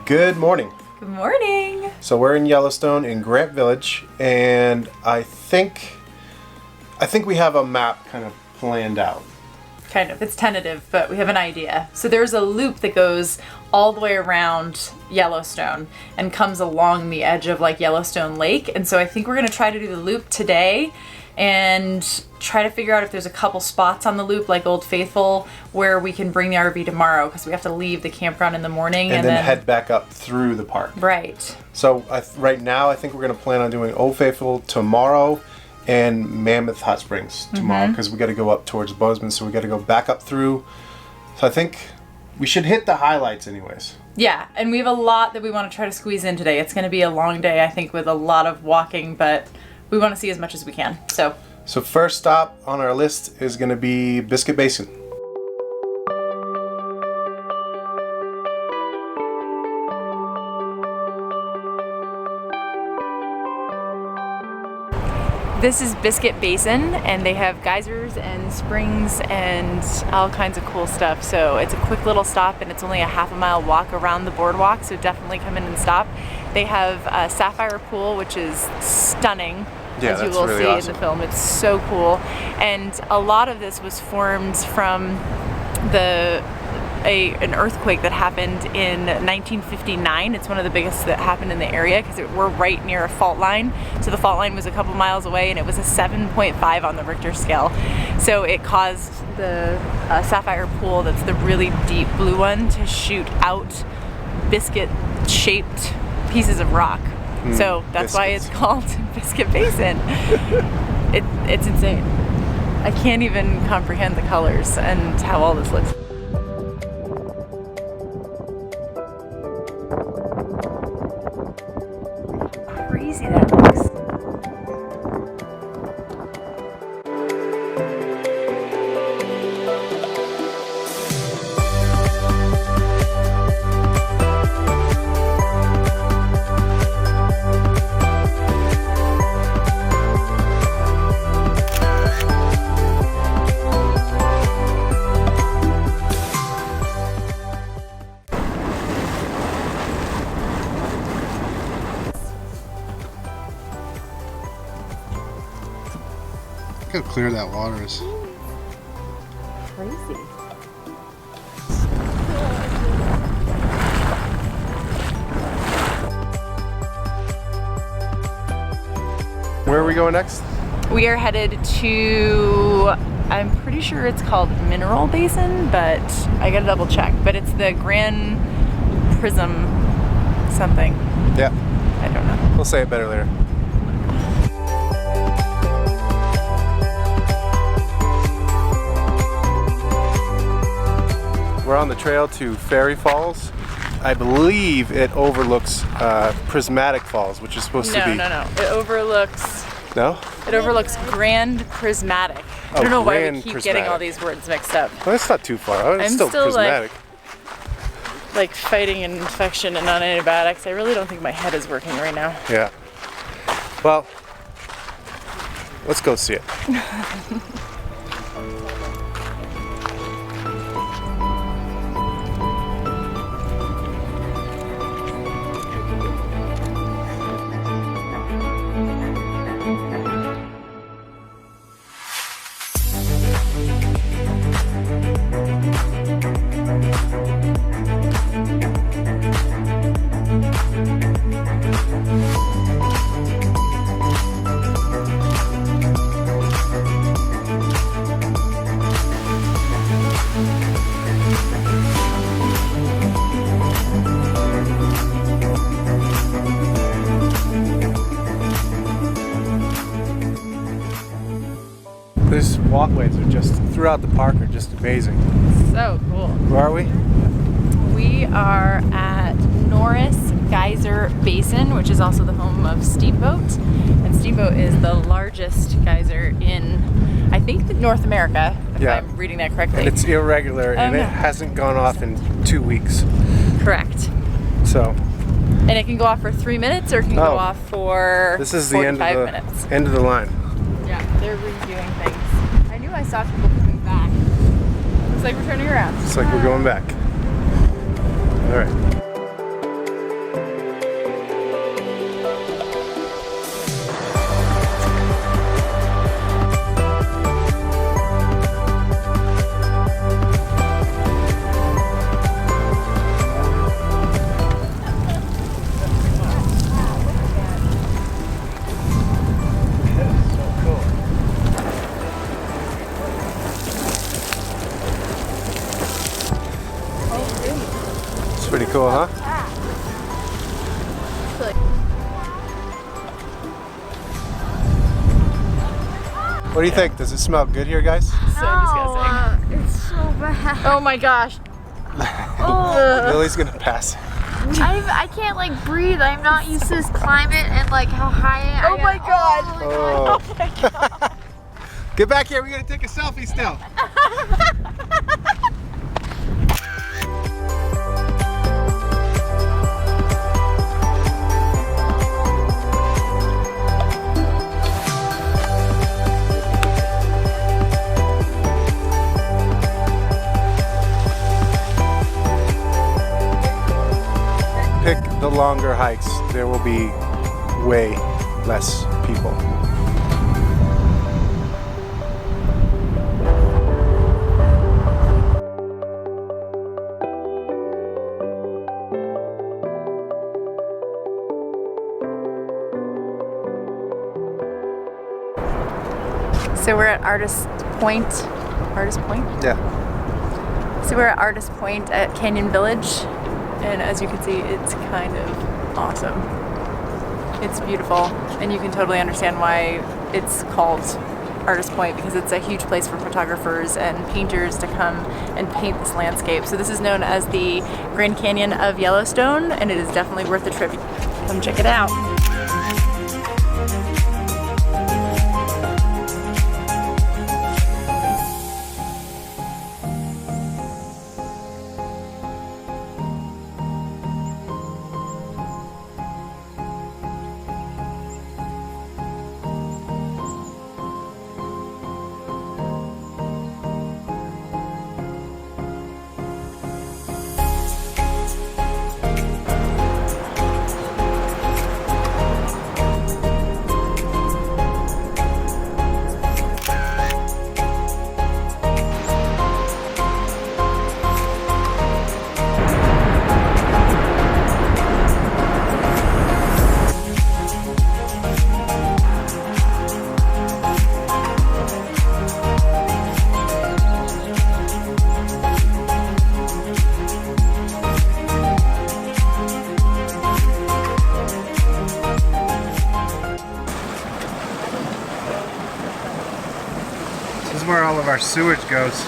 Good morning. Good morning. So we're in Yellowstone in Grant Village, and I think we have a map kind of planned out. Kind of. It's tentative, but we have an idea. So there's a loop that goes all the way around Yellowstone and comes along the edge of like Yellowstone Lake. And so I think we're going to try to do the loop today and try to figure out if there's a couple spots on the loop like Old Faithful where we can bring the RV tomorrow, because we have to leave the campground in the morning and then head back up through the park. Right. So right now I think we're going to plan on doing Old Faithful tomorrow and Mammoth Hot Springs tomorrow, because we got to go up towards Bozeman, so we got to go back up through. So I think we should hit the highlights anyways. Yeah, and we have a lot that we want to try to squeeze in today. It's going to be a long day, I think, with a lot of walking, but we want to see as much as we can. So first stop on our list is going to be Biscuit Basin. this is Biscuit Basin, and they have geysers and springs and all kinds of cool stuff. So it's a quick little stop, and it's only a half a mile walk around the boardwalk, so definitely come in and stop. They have a Sapphire Pool, which is stunning. Yeah, as you will really see awesome in the film. It's so cool. And a lot of this was formed from an earthquake that happened in 1959. It's one of the biggest that happened in the area because we're right near a fault line. So the fault line was a couple miles away, and it was a 7.5 on the Richter scale. So it caused the Sapphire Pool, that's the really deep blue one, to shoot out biscuit-shaped pieces of rock. So that's why it's called Biscuit Basin. It's insane. I can't even comprehend the colors and how all this looks. Crazy that looks. Look how clear that water is. Crazy. Where are we going next? We are headed to, I'm pretty sure it's called Mineral Basin, but I gotta double check. But it's the Grand Prism something. Yeah. I don't know. We'll say it better later. We're on the trail to Ferry Falls. I believe it overlooks Prismatic Falls, which is supposed to be... No. It overlooks... No? It overlooks Grand Prismatic. I don't know why we keep getting all these words mixed up. Well, it's not too far. It's still prismatic. Like fighting an infection and on antibiotics. I really don't think my head is working right now. Yeah. Well, let's go see it. These walkways are just throughout the park are just amazing. So cool. Where are we? We are at Norris Geyser Basin, which is also the home of Steamboat. And Steamboat is the largest geyser in, I think, North America, if I'm reading that correctly. And it's irregular, and it hasn't gone off in 2 weeks. Correct. So. And it can go off for 3 minutes, or it can go off for this is 45 the minutes. End of the line. Yeah, they're redoing things. I knew I saw people coming back. Looks like we're turning around. Looks like we're going back. All right. Pretty cool, huh? What do you think? Does it smell good here, guys? So disgusting. It's so bad. Oh my gosh. Lily's gonna pass. I can't like breathe. I'm not used to this climate and like how high I am. Oh my god. Oh. Oh my god. Get back here, we gotta take a selfie still. Pick the longer hikes. There will be way less people. So we're at Artist Point. Artist Point? Yeah. So we're at Artist Point at Canyon Village. And as you can see, it's kind of awesome. It's beautiful. And you can totally understand why it's called Artist Point, because it's a huge place for photographers and painters to come and paint this landscape. So this is known as the Grand Canyon of Yellowstone, and it is definitely worth the trip. Come check it out. This is where all of our sewage goes.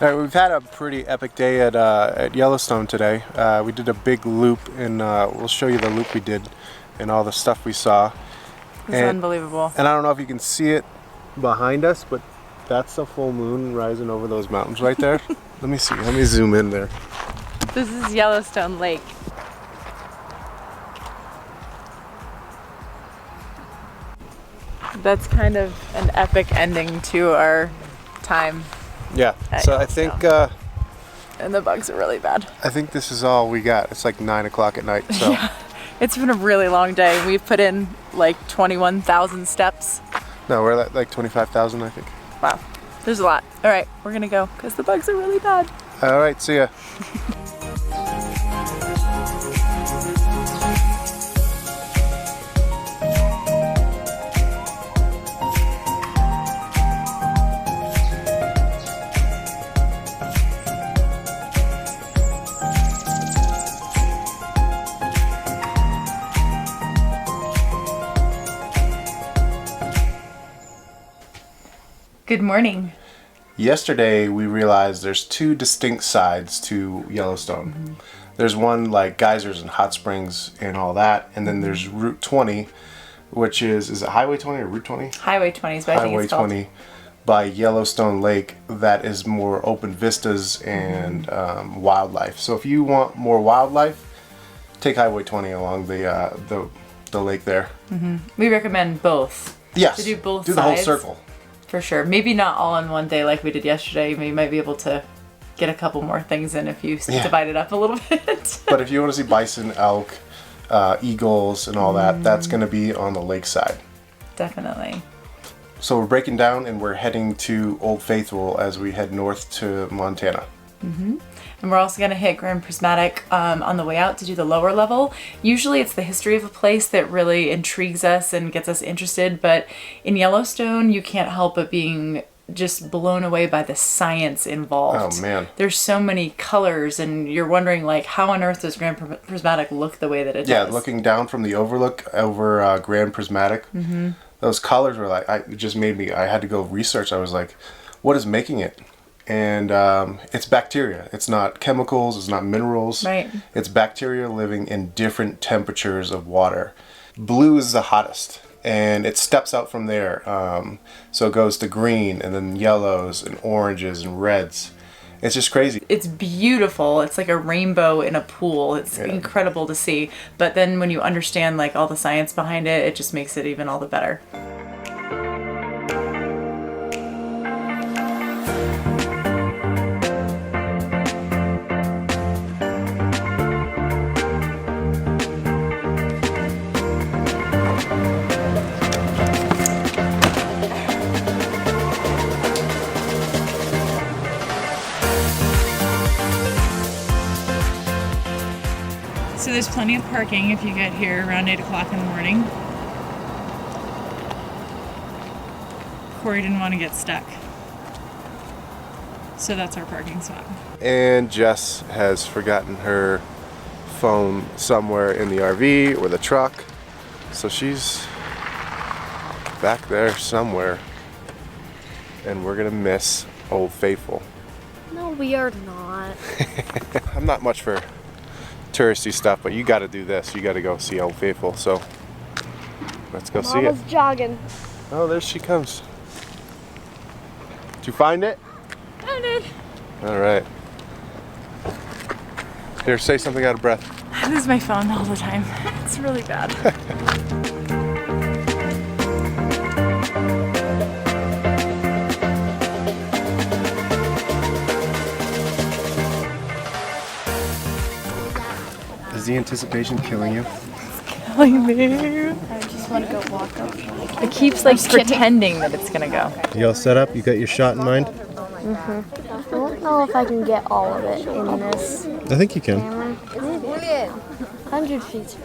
All right, we've had a pretty epic day at Yellowstone today. We did a big loop, and we'll show you the loop we did and all the stuff we saw. It's unbelievable. And I don't know if you can see it behind us, but that's the full moon rising over those mountains right there. Let me see. Let me zoom in there. This is Yellowstone Lake. That's kind of an epic ending to our time. Yeah. So I think And the bugs are really bad. I think this is all we got. It's like 9 o'clock at night. So Yeah. It's been a really long day. We've put in like 21,000 steps. no, we're at like 25,000, I think. Wow. There's a lot. All right, we're gonna go because the bugs are really bad. All right. See ya. Good morning. Yesterday we realized there's two distinct sides to Yellowstone. Mm-hmm. There's one like geysers and hot springs and all that, and then there's Route 20, which is it Highway 20 or Route 20? Highway 20 is what I think Highway it's called. 20 by Yellowstone Lake. That is more open vistas and wildlife. So if you want more wildlife, take Highway 20 along the lake there. We recommend both. Yes, To do both the whole sides. circle. For sure. Maybe not all in one day like we did yesterday. You might be able to get a couple more things in if you Yeah. divide it up a little bit. But if you want to see bison, elk, eagles, and all that, that's going to be on the lakeside. Definitely. So we're breaking down and we're heading to Old Faithful as we head north to Montana. And we're also going to hit Grand Prismatic on the way out to do the lower level. Usually it's the history of a place that really intrigues us and gets us interested, but in Yellowstone you can't help but being just blown away by the science involved. Oh man. There's so many colors and you're wondering like how on earth does Grand Prismatic look the way that it does? Yeah, looking down from the overlook over Grand Prismatic, those colors were like, it just made me, I had to go research. I was like, what is making it? And it's bacteria. It's not chemicals, it's not minerals. Right. It's bacteria living in different temperatures of water. Blue is the hottest, and it steps out from there. So it goes to green, and then yellows, and oranges, and reds. It's just crazy. It's beautiful. It's like a rainbow in a pool. It's incredible to see. But then when you understand like all the science behind it, it just makes it even all the better. So there's plenty of parking if you get here around 8 o'clock in the morning. Corey didn't want to get stuck. So that's our parking spot. And Jess has forgotten her phone somewhere in the RV or the truck. So she's back there somewhere. And we're gonna miss Old Faithful. No, we are not. I'm not much for touristy stuff, but you gotta do this. You gotta go see Old Faithful. So let's go see it. Mama's jogging. Oh, there she comes. Did you find it? I did. All right. Here, say something out of breath. I lose my phone all the time. It's really bad. Is the anticipation killing you? Killing me. I just want to go walk up. It keeps like pretending that it's gonna go. You all set up? You got your shot in mind? I don't know if I can get all of it in this I think you can. camera. 100 feet.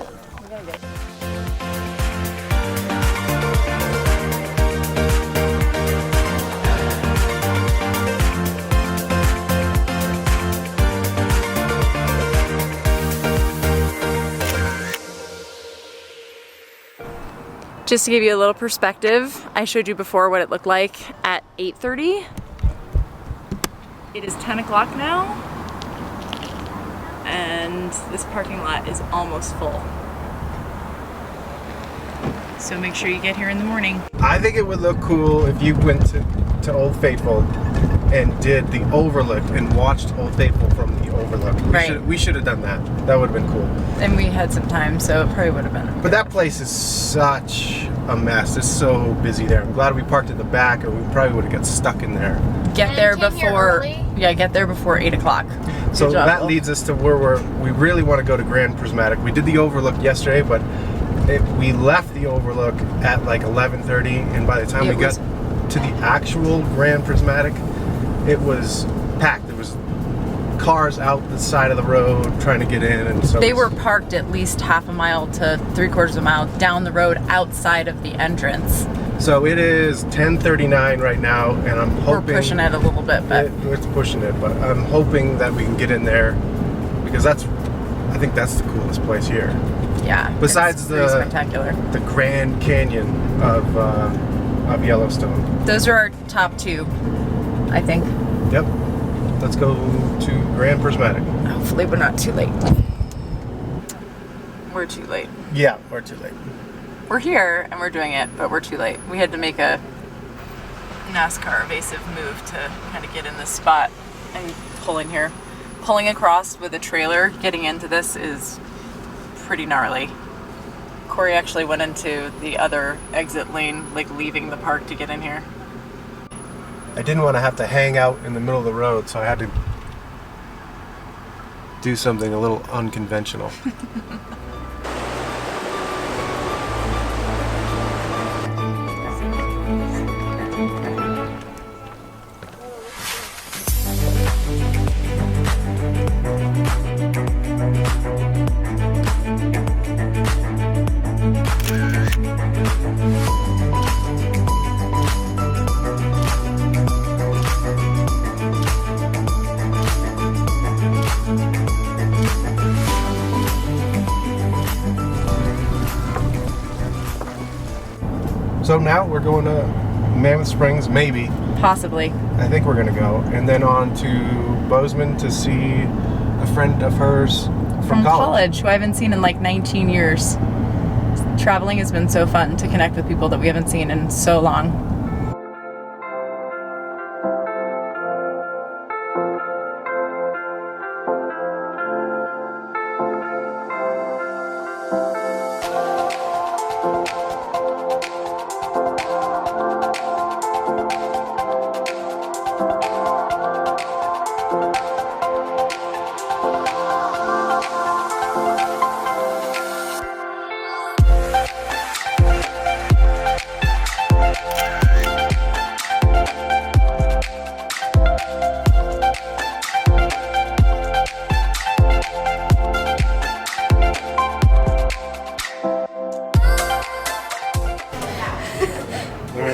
Just to give you a little perspective, I showed you before what it looked like at 8:30. It is 10 o'clock now, and this parking lot is almost full. So make sure you get here in the morning. I think it would look cool if you went to Old Faithful and did the overlook and watched Old Faithful from the overlook. We should have done that. That would have been cool. And we had some time, so it probably would have been. But that place is such a mess. It's so busy there. I'm glad we parked in the back, or we probably would have got stuck in there. Get And there you came here before. early? Yeah, get there before 8 o'clock. So Good job, that Will. leads us to where we really want to go to Grand Prismatic. We did the overlook yesterday, but we left the overlook at like 11:30, and by the time we got to the actual Grand Prismatic, it was packed. There was cars out the side of the road trying to get in, and so They were parked at least half a mile to 3/4 of a mile down the road outside of the entrance. So it is 10:39 right now, and I'm hoping We're pushing it a little bit, but it's pushing it, but I'm hoping that we can get in there because I think that's the coolest place here. yeah. Besides it's pretty spectacular. the Grand Canyon of Yellowstone. Those are our top two, I think. Yep. Let's go to Grand Prismatic. Hopefully we're not too late. We're too late. Yeah, we're too late. We're here and we're doing it, but we're too late. We had to make a NASCAR evasive move to kind of get in this spot and pull in here. Pulling across with a trailer, getting into this is pretty gnarly. Corey actually went into the other exit lane, like leaving the park to get in here. I didn't want to have to hang out in the middle of the road, so I had to do something a little unconventional. So now we're going to Mammoth Springs, maybe. Possibly. I think we're going to go. And then on to Bozeman to see a friend of hers from college. Who I haven't seen in like 19 years. Traveling has been so fun to connect with people that we haven't seen in so long.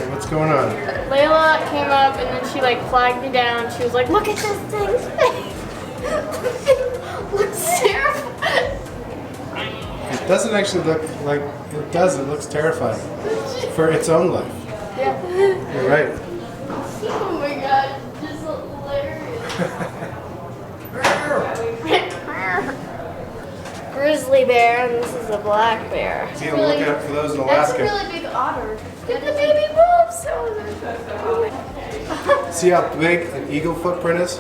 What's going on? Layla came up and then she like flagged me down. She was like, "Look at this thing's face. Looks terrifying." It doesn't actually look like it does. It looks terrifying for its own life. Yeah. You're right. Oh my god, it's just hilarious. Grizzly bear, and this is a black bear. See, I'm looking up for those in That's a Alaska. really big otter. Look at the baby wolves. See how big an eagle footprint is?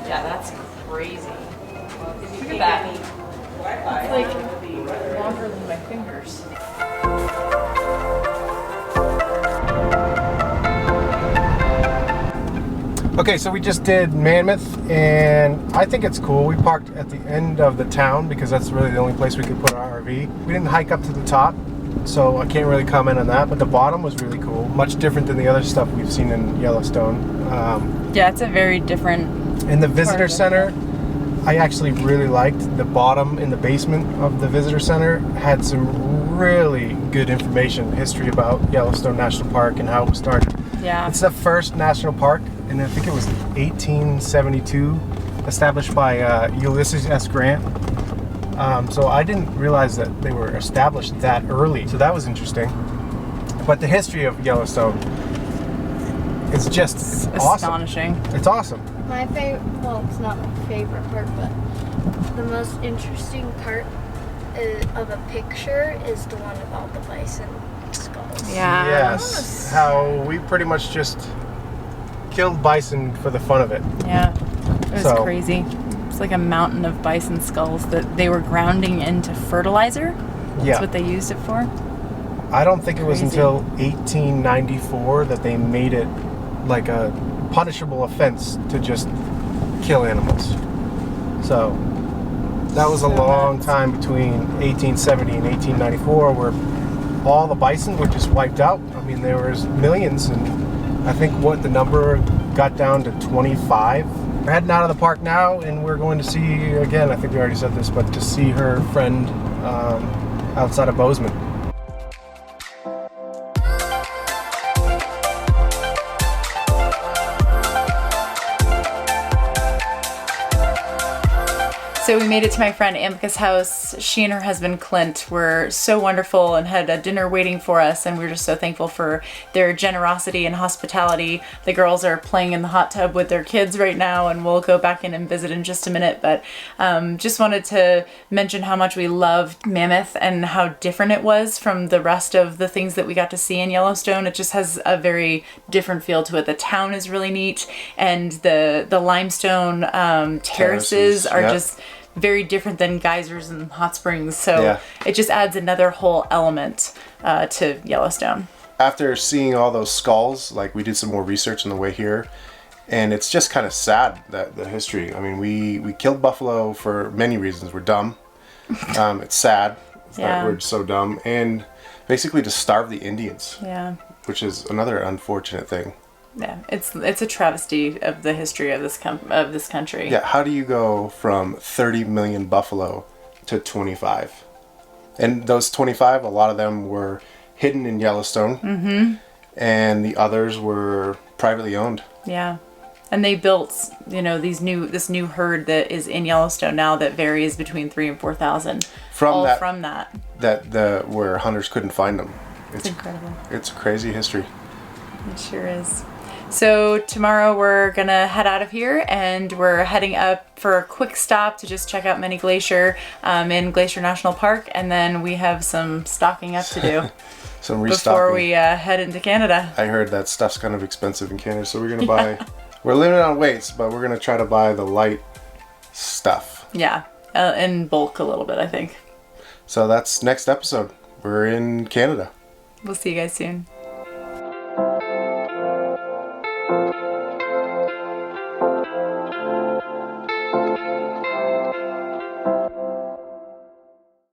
Yeah, that's crazy. Look at that. It's like longer than my fingers. Okay, so we just did Mammoth, and I think it's cool. We parked at the end of the town because that's really the only place we could put our RV. We didn't hike up to the top, so I can't really comment on that, but the bottom was really cool. Much different than the other stuff we've seen in Yellowstone. Yeah, it's a very different... In the visitor center, I actually really liked the bottom in the basement of the visitor center. Had some really good information, history about Yellowstone National Park and how it was started. Yeah. It's the first national park, and I think it was 1872, established by Ulysses S. Grant. So I didn't realize that they were established that early, so that was interesting. But the history of Yellowstone is just awesome. Astonishing. It's awesome. My favorite, well, it's not my favorite part, but the most interesting part of a picture is the one about the bison skulls. Yeah. Yes. How we pretty much just killed bison for the fun of it. Yeah. It was So- crazy. It's like a mountain of bison skulls that they were grounding into fertilizer. That's Yeah. what they used it for. I don't think it was Crazy. until 1894 that they made it like a punishable offense to just kill animals. So that was a So long nuts. time between 1870 and 1894 where all the bison were just wiped out. I mean, there was millions, and I think what the number got down to 25. We're heading out of the park now, and we're going to see, again, I think we already said this, but to see her friend outside of Bozeman. So we made it to my friend Amika's house. She and her husband Clint were so wonderful and had a dinner waiting for us, and we were just so thankful for their generosity and hospitality. The girls are playing in the hot tub with their kids right now, and we'll go back in and visit in just a minute, but just wanted to mention how much we loved Mammoth and how different it was from the rest of the things that we got to see in Yellowstone. It just has a very different feel to it. The town is really neat, and the limestone terraces are yeah. just very different than geysers and hot springs, so Yeah. it just adds another whole element to Yellowstone. After seeing all those skulls, like, we did some more research on the way here, and it's just kind of sad, that the history. I mean, we killed buffalo for many reasons. We're dumb. It's sad that Yeah. we're so dumb, and basically to starve the Indians, Yeah. which is another unfortunate thing. Yeah, it's a travesty of the history of this country. Yeah, how do you go from 30 million buffalo to 25? And those 25, a lot of them were hidden in Yellowstone, and the others were privately owned. Yeah. And they built, this new herd that is in Yellowstone now that varies between 3,000 and 4,000. From all that- from that. Where hunters couldn't find them. It's incredible. It's a crazy history. It sure is. So tomorrow we're gonna head out of here and we're heading up for a quick stop to just check out Many Glacier in Glacier National Park, and then we have some stocking up to do Some restocking. before we head into Canada. I heard that stuff's kind of expensive in Canada, so we're gonna buy. We're limited on weights, but we're gonna try to buy the light stuff. Yeah, in bulk a little bit, I think. So that's next episode. We're in Canada. We'll see you guys soon.